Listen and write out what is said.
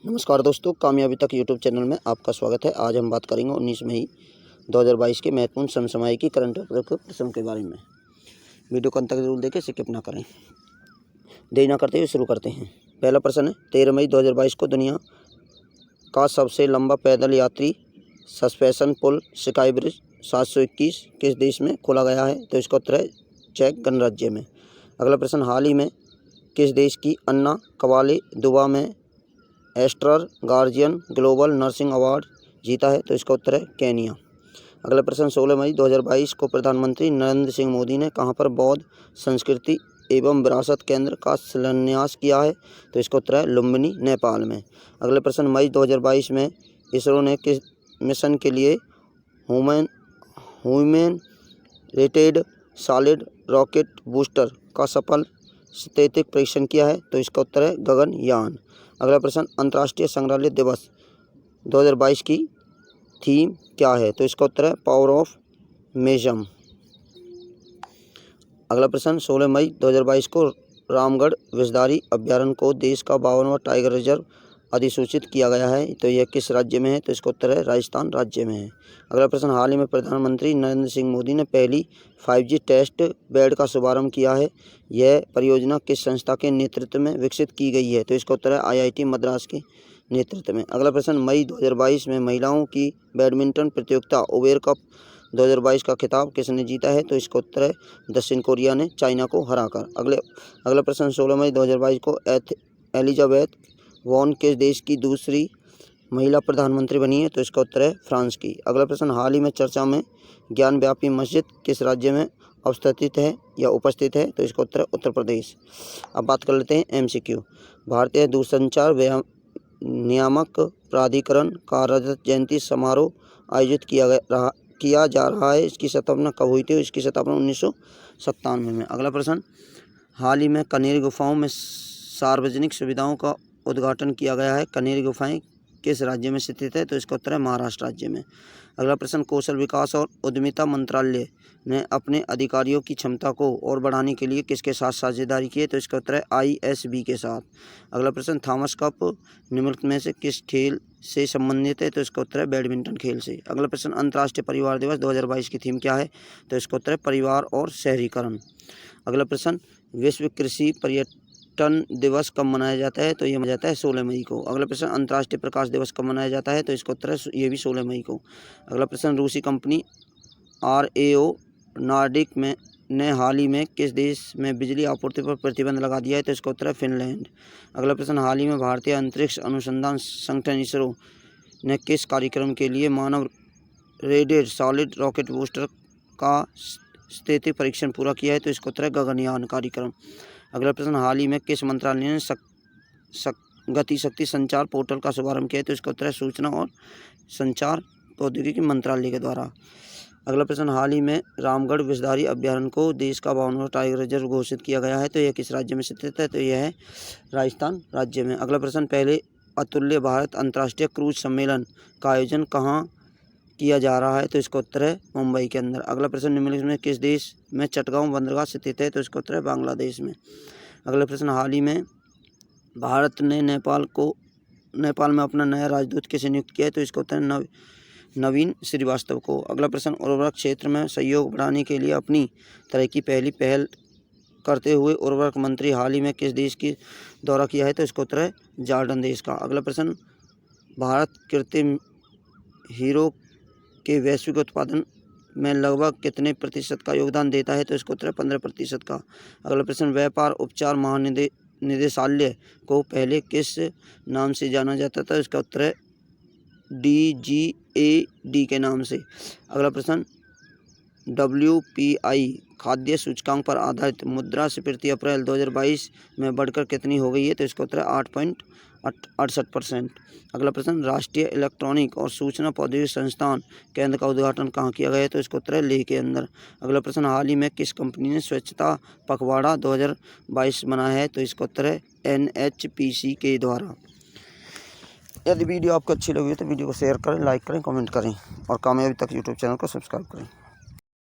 नमस्कार दोस्तों, कामयाबी तक यूट्यूब चैनल में आपका स्वागत है। आज हम बात करेंगे 19 मई 2022 के महत्वपूर्ण समसामयिक करंट अफेयर के प्रश्नों के बारे में। वीडियो को अंत तक जरूर देखें, स्किप ना करें। देरी ना करते हुए शुरू करते हैं। पहला प्रश्न है, 13 मई 2022 को दुनिया का सबसे लंबा पैदल यात्री सस्पेंशन पुल स्काई ब्रिज 721 किस देश में खोला गया है? तो इसका उत्तर है चेक गणराज्य में। अगला प्रश्न, हाल ही में किस देश की अन्ना कवाले दुबा में Aster Guardian global nursing award जीता है? तो इसका उत्तर है केनिया। अगला प्रश्न, 16 मई 2022 को प्रधानमंत्री नरेंद्र सिंह मोदी ने कहां पर बौद्ध संस्कृति एवं विरासत केंद्र का शिलान्यास किया है? तो इसका उत्तर है लुम्बिनी, नेपाल में। अगले प्रश्न, मई 2022 में इसरो ने किस मिशन के लिए human rated solid rocket booster का सफल सतैतिक परीक्षण किया है? तो इसका उत्तर है गगनयान। अगला प्रश्न, अंतर्राष्ट्रीय संग्रहालय दिवस 2022 की थीम क्या है? तो इसका उत्तर है पावर ऑफ म्यूजियम। अगला प्रश्न, 16 मई 2022 को रामगढ़ विषधारी अभ्यारण्य को देश का 52वां टाइगर रिजर्व अधिसूचित किया गया है। तो यह किस राज्य में है? तो इसका उत्तर है राजस्थान राज्य में है। अगला प्रश्न, हाल ही में प्रधानमंत्री नरेंद्र सिंह मोदी ने पहली 5G टेस्ट बेड का शुभारंभ किया है। यह परियोजना किस संस्था के नेतृत्व में विकसित की गई है? तो इसका उत्तर है IIT मद्रास के नेतृत्व में। अगला प्रश्न, मई 2022 में महिलाओं की बैडमिंटन प्रतियोगिता उबेर कप 2022 का खिताब किसने जीता है? तो इसका उत्तर है दक्षिण कोरिया ने चाइना को हराकर। अगला प्रश्न, 16 मई 2022 को एलिजाबेथ वॉन किस देश की दूसरी महिला प्रधानमंत्री बनी है? तो इसका उत्तर है फ्रांस की। अगला प्रश्न, हाल ही में चर्चा में ज्ञानव्यापी मस्जिद किस राज्य में अवस्थित है या उपस्थित है? तो इसका उत्तर है उत्तर प्रदेश। अब बात कर लेते हैं MCQ। भारतीय दूरसंचार नियामक प्राधिकरण का रजत जयंती समारोह आयोजित किया जा रहा है। इसकी स्थापना कब हुई थी? इसकी स्थापना 1997 में। अगला प्रश्न, हाल ही में कनेरी गुफाओं में सार्वजनिक सुविधाओं का उद्घाटन किया गया है। कनेरी गुफाएं किस राज्य में स्थित है? तो इसका उत्तर है महाराष्ट्र राज्य में। अगला प्रश्न, कौशल विकास और उद्यमिता मंत्रालय ने अपने अधिकारियों की क्षमता को और बढ़ाने के लिए किसके साथ साझेदारी की है? तो इसका उत्तर है ISB के साथ। अगला प्रश्न, थॉमस कप निम्नलिखित में से किस खेल से संबंधित है? तो इसका उत्तर है बैडमिंटन खेल से। अगला प्रश्न, अंतर्राष्ट्रीय परिवार दिवस 2022 की थीम क्या है? तो इसका उत्तर है परिवार और शहरीकरण। अगला प्रश्न, विश्व कृषि पर्यटन दिवस कब मनाया जाता है? तो ये मनाया जाता है 16 मई को। अगला प्रश्न, अंतर्राष्ट्रीय प्रकाश दिवस कब मनाया जाता है? तो इसका उत्तर है ये भी 16 मई को। अगला प्रश्न, रूसी कंपनी RAO नॉर्डिक ने हाल ही में किस देश में बिजली आपूर्ति पर प्रतिबंध लगा दिया है? तो इसका उत्तर है फिनलैंड। अगला प्रश्न, हाल ही में भारतीय अंतरिक्ष अनुसंधान संगठन इसरो ने किस कार्यक्रम के लिए मानव रेटेड सॉलिड रॉकेट बूस्टर का सतैतिक परीक्षण पूरा किया है? तो इसका उत्तर है गगनयान कार्यक्रम। अगला प्रश्न, हाल ही में किस मंत्रालय ने गति शक्ति संचार पोर्टल का शुभारंभ किया है? तो इसका उत्तर है सूचना और संचार प्रौद्योगिकी मंत्रालय के द्वारा। अगला प्रश्न, हाल ही में रामगढ़ विषधारी अभ्यारण्य को देश का 52वां टाइगर रिजर्व घोषित किया गया है। तो यह किस राज्य में स्थित है? तो यह है राजस्थान राज्य में। अगला प्रश्न, पहले अतुल्य भारत अंतर्राष्ट्रीय क्रूज सम्मेलन का आयोजन कहाँ किया जा रहा है? तो इसका उत्तर है मुंबई के अंदर। अगला प्रश्न, निम्नलिखित में किस देश में चटगांव बंदरगाह स्थित है? तो इसका उत्तर है बांग्लादेश में। अगला प्रश्न, हाल ही में भारत ने नेपाल में अपना नया राजदूत किसे नियुक्त किया है? तो इसका उत्तर है नवीन श्रीवास्तव को। अगला प्रश्न, उर्वरक क्षेत्र में सहयोग बढ़ाने के लिए अपनी तरह की पहली पहल करते हुए उर्वरक मंत्री हाल ही में किस देश की दौरा किया है? तो इसका उत्तर है जॉर्डन देश का। अगला प्रश्न, भारत कृत्रिम हीरो के वैश्विक उत्पादन में लगभग कितने प्रतिशत का योगदान देता है? तो इसका उत्तर है 15% का। अगला प्रश्न, व्यापार उपचार महानिदेशालय को पहले किस नाम से जाना जाता था? इसका उत्तर है DGAD के नाम से। अगला प्रश्न, WPI खाद्य सूचकांक पर आधारित मुद्रास्फीति अप्रैल 2022 में बढ़कर कितनी हो गई है? तो इसका उत्तर है 8.68%। अगला प्रश्न, राष्ट्रीय इलेक्ट्रॉनिक और सूचना प्रौद्योगिकी संस्थान केंद्र का उद्घाटन कहाँ किया गया है? तो इसका उत्तर है लेह के अंदर। अगला प्रश्न, हाल ही में किस कंपनी ने स्वच्छता पखवाड़ा 2022 मनाया है? तो इसका उत्तर है NHPC के द्वारा। यदि वीडियो आपको अच्छी लगी तो वीडियो को शेयर करें, लाइक करें, कमेंट करें और कामयाबी तक यूट्यूब चैनल को सब्सक्राइब करें।